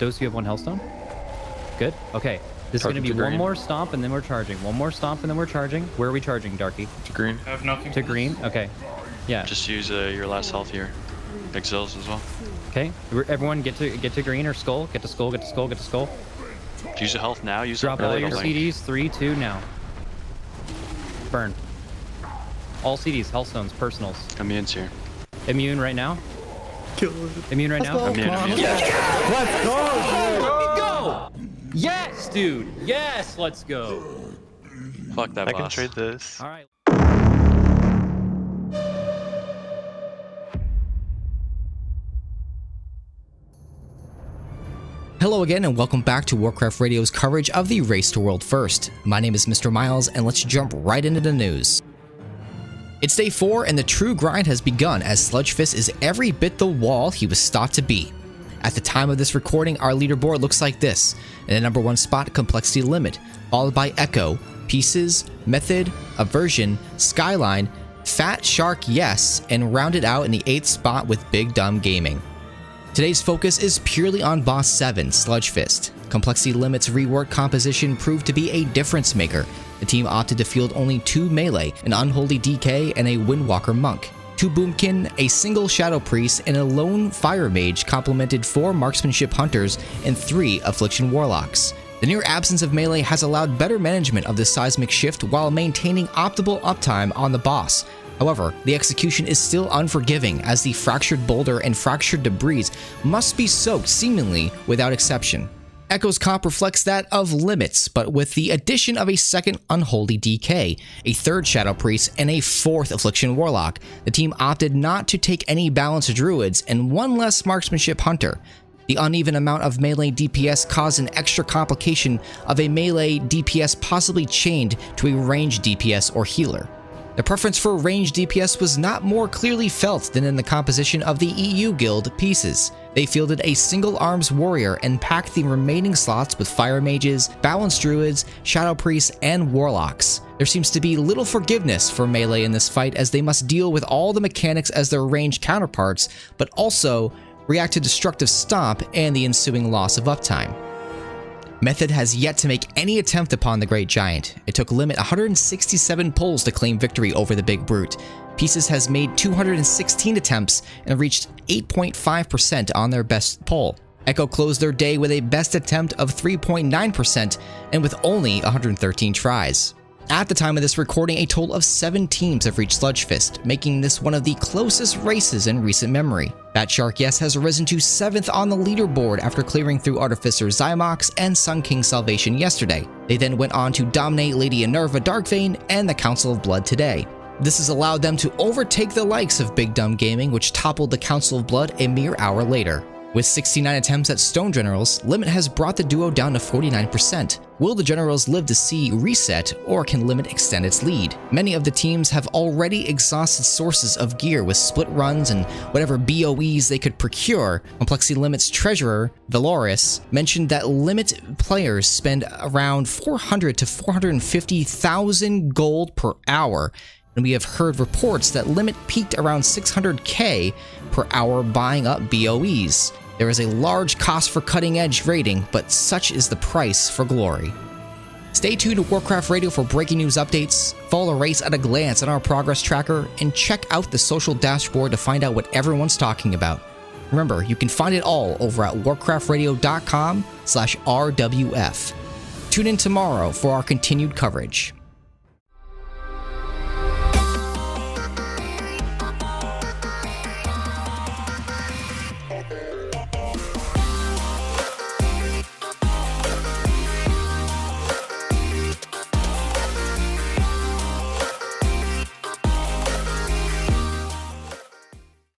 Those who have 1 Hellstone. Good. Okay. This is going to be one more stomp and then we're charging. One more stomp and then we're charging. Where are we charging, Darky? To green. I have nothing. To green? Okay. Yeah. Just use your last health here. Exiles as well. Okay. Everyone get to green or skull. Get to skull, get to skull, get to skull. Use the health now. Use Drop all your CDs. 3, 2, now. Burn. All CDs, Hellstones, personals. Immune's here. Immune right now. Immune right now. Immune. Let's go! Yes, dude. Yes, let's go. Fuck that boss. I can trade this. All right. Hello again and welcome back to Warcraft Radio's coverage of the Race to World First. My name is Mr. Miles and let's jump right into the news. It's day 4 and the true grind has begun as Sludgefist is every bit the wall he was thought to be. At the time of this recording, our leaderboard looks like this. In the number 1 spot, Complexity Limit, followed by Echo, Pieces, Method, Aversion, Skyline, Fat Shark Yes, and rounded out in the 8th spot with Big Dumb Gaming. Today's focus is purely on Boss 7, Sludgefist. Complexity Limit's reworked composition proved to be a difference maker. The team opted to field only 2 melee, an Unholy DK and a Windwalker Monk. 2 Boomkin, a single Shadow Priest, and a lone Fire Mage complemented 4 Marksmanship Hunters and 3 Affliction Warlocks. The near absence of melee has allowed better management of this seismic shift while maintaining optimal uptime on the boss. However, the execution is still unforgiving as the fractured boulder and fractured debris must be soaked seemingly without exception. Echo's comp reflects that of Limits, but with the addition of a second Unholy DK, a third Shadow Priest, and a 4th Affliction Warlock, the team opted not to take any balanced Druids and 1 less Marksmanship Hunter. The uneven amount of melee DPS caused an extra complication of a melee DPS possibly chained to a ranged DPS or healer. The preference for ranged DPS was not more clearly felt than in the composition of the EU guild Pieces. They fielded a single arms warrior and packed the remaining slots with fire mages, balanced druids, shadow priests, and warlocks. There seems to be little forgiveness for melee in this fight as they must deal with all the mechanics as their ranged counterparts, but also react to destructive stomp and the ensuing loss of uptime. Method has yet to make any attempt upon the Great Giant. It took Limit 167 pulls to claim victory over the Big Brute. Pieces has made 216 attempts and reached 8.5% on their best pull. Echo closed their day with a best attempt of 3.9% and with only 113 tries. At the time of this recording, a total of 7 teams have reached Sludgefist, making this one of the closest races in recent memory. Fat Shark Yes has risen to 7th on the leaderboard after clearing through Artificer Xy'mox and Sun King Salvation yesterday. They then went on to dominate Lady Enerva Darkvein and the Council of Blood today. This has allowed them to overtake the likes of Big Dumb Gaming, which toppled the Council of Blood a mere hour later. With 69 attempts at Stone Generals, Limit has brought the duo down to 49%. Will the Generals live to see reset, or can Limit extend its lead? Many of the teams have already exhausted sources of gear with split runs and whatever BOEs they could procure. Complexity Limit's treasurer, Valoris, mentioned that Limit players spend around 400 to 450,000 gold per hour, and we have heard reports that Limit peaked around 600k per hour buying up BOEs. There is a large cost for cutting-edge raiding, but such is the price for glory. Stay tuned to Warcraft Radio for breaking news updates, follow the race at a glance on our progress tracker, and check out the social dashboard to find out what everyone's talking about. Remember, you can find it all over at warcraftradio.com/RWF. Tune in tomorrow for our continued coverage.